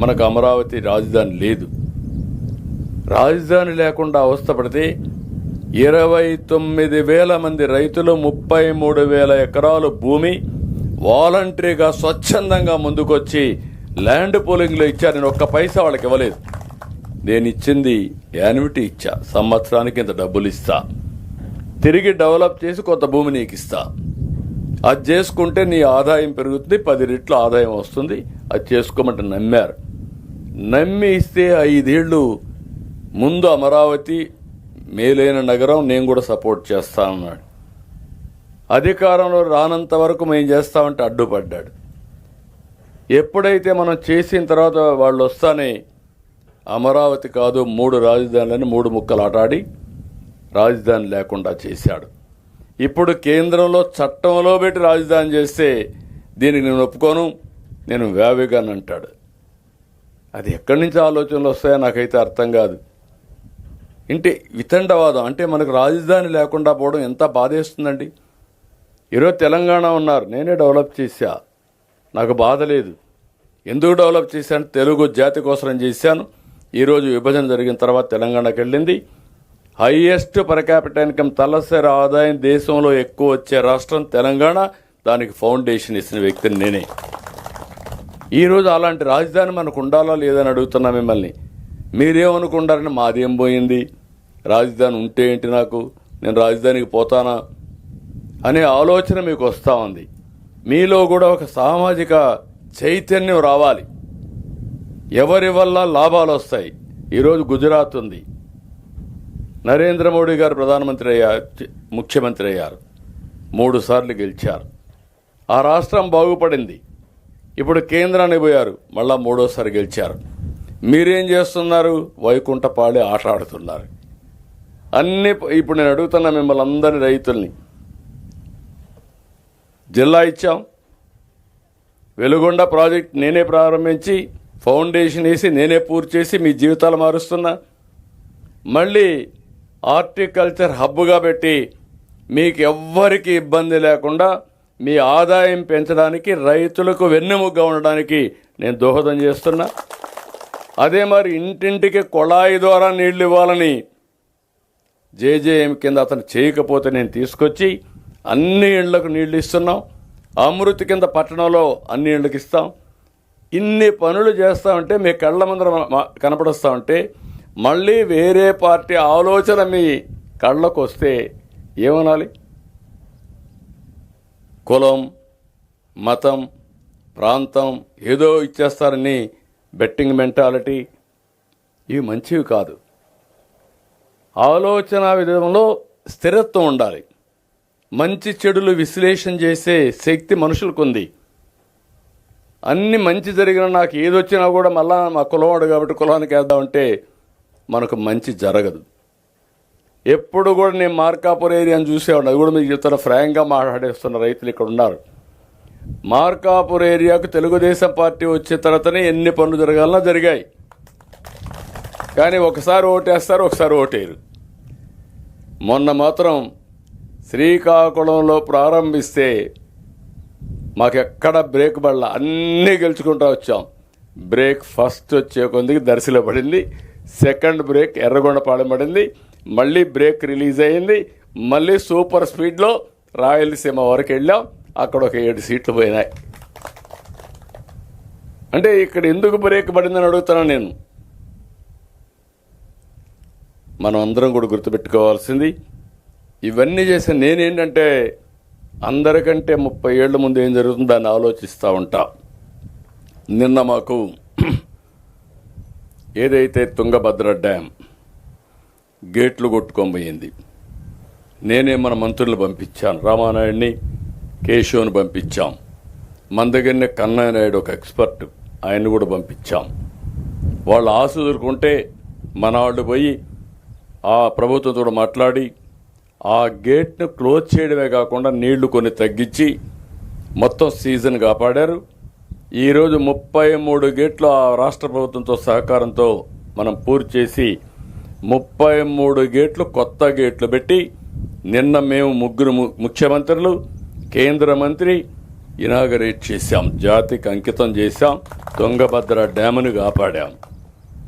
మనకు అమరావతి రాజధాని లేదు. రాజధాని లేకుండా అవస్థపడితే 29,000 మంది రైతులు 33,000 ఎకరాలు భూమి వాలంటరీగా స్వచ్ఛందంగా ముందుకొచ్చి ల్యాండ్ పూలింగ్లో ఇచ్చారు. నేను ఒక్క పైసా వాళ్ళకి ఇవ్వలేదు. నేను ఇచ్చింది యాన్యుటీ ఇచ్చా, సంవత్సరానికి ఇంత డబ్బులు ఇస్తా, తిరిగి డెవలప్ చేసి కొత్త భూమి నీకు ఇస్తా, అది చేసుకుంటే నీ ఆదాయం పెరుగుతుంది, 10 రెట్ల ఆదాయం వస్తుంది, అది చేసుకోమంటే నమ్మారు. నమ్మి ఇస్తే 5 ఏళ్ళు ముందు అమరావతి మేలైన నగరం, నేను కూడా సపోర్ట్ చేస్తానన్నాడు. అధికారంలో రానంత వరకు మేము చేస్తామంటే అడ్డుపడ్డాడు. ఎప్పుడైతే మనం చేసిన తర్వాత వాళ్ళు వస్తానే అమరావతి కాదు 3 రాజధానులని 3 ముక్కలు ఆటాడి రాజధాని లేకుండా చేశాడు. ఇప్పుడు కేంద్రంలో చట్టంలో పెట్టి రాజధాని చేస్తే దీనికి నేను ఒప్పుకోను, నేను వ్యావేగాన్ని అంటాడు. అది ఎక్కడి నుంచి ఆలోచనలు వస్తాయో నాకైతే అర్థం కాదు. అంటే వితండవాదం. అంటే మనకు రాజధాని లేకుండా పోవడం ఎంత బాధేస్తుందండి. ఈరోజు తెలంగాణ ఉన్నారు, నేనే డెవలప్ చేశా, నాకు బాధ లేదు. ఎందుకు డెవలప్ చేశాను? తెలుగు జాతి కోసం చేశాను. ఈరోజు విభజన జరిగిన తర్వాత తెలంగాణకు వెళ్ళింది. హైయెస్ట్ పర్ క్యాపిటల్ ఇన్కమ్, తలసరి ఆదాయం దేశంలో ఎక్కువ వచ్చే రాష్ట్రం తెలంగాణ. దానికి ఫౌండేషన్ ఇచ్చిన వ్యక్తిని నేనే. ఈరోజు అలాంటి రాజధాని మనకు ఉండాలా లేదని అడుగుతున్నా మిమ్మల్ని. మీరేమనుకుంటారని మాదేం పోయింది, రాజధాని ఉంటే ఏంటి, నాకు నేను రాజధానికి పోతానా అనే ఆలోచన మీకు వస్తూ ఉంది. మీలో కూడా ఒక సామాజిక చైతన్యం రావాలి. ఎవరి వల్ల లాభాలు వస్తాయి. ఈరోజు గుజరాత్ ఉంది, నరేంద్ర మోడీ గారు ప్రధానమంత్రి అయ్యారు, ముఖ్యమంత్రి అయ్యారు, 3 సార్లు గెలిచారు. ఆ రాష్ట్రం బాగుపడింది. ఇప్పుడు కేంద్రానికి పోయారు, మళ్ళా 3వ సారి గెలిచారు. మీరేం చేస్తున్నారు? వైకుంఠపాళి ఆట ఆడుతున్నారు. అన్ని ఇప్పుడు నేను అడుగుతున్నా మిమ్మల్ని అందరి రైతుల్ని. జిల్లా ఇచ్చాం, వెలుగొండ ప్రాజెక్ట్ నేనే ప్రారంభించి ఫౌండేషన్ వేసి నేనే పూర్తి చేసి మీ జీవితాలు మారుస్తున్నా. మళ్ళీ హార్టికల్చర్ హబ్గా పెట్టి మీకు ఎవ్వరికి ఇబ్బంది లేకుండా మీ ఆదాయం పెంచడానికి, రైతులకు వెన్నెముగ్గా ఉండడానికి నేను దోహదం చేస్తున్నా. అదే మరి ఇంటింటికి కొళాయి ద్వారా నీళ్లు ఇవ్వాలని జేజేఎం కింద అతను చేయకపోతే నేను తీసుకొచ్చి అన్ని ఇళ్లకు నీళ్లు ఇస్తున్నాం. అమృత్ కింద పట్టణంలో అన్ని ఇళ్లకు ఇస్తాం. ఇన్ని పనులు చేస్తామంటే మీ కళ్ళ ముందర కనపడుస్తామంటే మళ్ళీ వేరే పార్టీ ఆలోచన మీ కళ్ళకు వస్తే ఏమనాలి? కులం, మతం, ప్రాంతం ఏదో ఇచ్చేస్తారని బెట్టింగ్ మెంటాలిటీ, ఇవి మంచివి కాదు. ఆలోచన విధానంలో స్థిరత్వం ఉండాలి. మంచి చెడులు విశ్లేషణ చేసే శక్తి మనుషులకు ఉంది. అన్ని మంచి జరిగిన నాకు ఏదొచ్చినా కూడా మళ్ళా మా కులవాడు కాబట్టి కులానికి వేద్దామంటే మనకు మంచి జరగదు. ఎప్పుడు కూడా నేను మార్కాపూర్ ఏరియాని చూసేవాడు. అది కూడా మీకు చెప్తాను, ఫ్రాంక్గా మాట్లాడేస్తున్న రైతులు ఇక్కడ ఉన్నారు. మార్కాపూర్ ఏరియాకు తెలుగుదేశం పార్టీ వచ్చిన తర్వాతనే ఎన్ని పనులు జరగాలన్నా జరిగాయి. కానీ ఒకసారి ఓటేస్తారు, ఒకసారి ఓటేరు. మొన్న మాత్రం శ్రీకాకుళంలో ప్రారంభిస్తే మాకెక్కడ బ్రేక్ పడల, అన్నీ గెలుచుకుంటూ వచ్చాం. బ్రేక్ ఫస్ట్ వచ్చే కొందికి దర్శిలో పడింది, సెకండ్ బ్రేక్ ఎర్రగొండపాలెం పడింది, మళ్ళీ బ్రేక్ రిలీజ్ అయింది. మళ్ళీ సూపర్ స్పీడ్లో రాయలసీమ వరకు వెళ్ళాం, అక్కడ ఒక 7 సీట్లు పోయినాయి. అంటే ఇక్కడ ఎందుకు బ్రేక్ పడిందని అడుగుతున్నాను నేను. మనం అందరం కూడా గుర్తుపెట్టుకోవాల్సింది, ఇవన్నీ చేసిన నేనేంటంటే అందరికంటే 30 ఏళ్ల ముందు ఏం జరుగుతుందో దాన్ని ఆలోచిస్తూ ఉంటా. నిన్న మాకు ఏదైతే తుంగభద్ర డ్యామ్ గేట్లు కొట్టుకోబోయింది, నేనే మన మంత్రులు పంపించాను, రామానాయుడిని, కేశవ్ని పంపించాం. మన దగ్గరనే కన్నయ్యనాయుడు ఒక ఎక్స్పర్ట్, ఆయన్ని కూడా పంపించాం. వాళ్ళు ఆశ ఎదుర్కొంటే మన వాళ్ళు పోయి ఆ ప్రభుత్వంతో మాట్లాడి ఆ గేట్ను క్లోజ్ చేయడమే కాకుండా నీళ్లు కొన్ని తగ్గించి మొత్తం సీజన్ కాపాడారు. ఈరోజు 33 గేట్లు ఆ రాష్ట్ర ప్రభుత్వంతో సహకారంతో మనం పూర్తి చేసి 33 గేట్లు కొత్త గేట్లు పెట్టి నిన్న మేము 3 ముఖ్యమంత్రులు, కేంద్ర మంత్రి, ఇనాగరేట్ చేశాం, జాతికి అంకితం చేశాం, తుంగభద్ర డ్యామును కాపాడాం.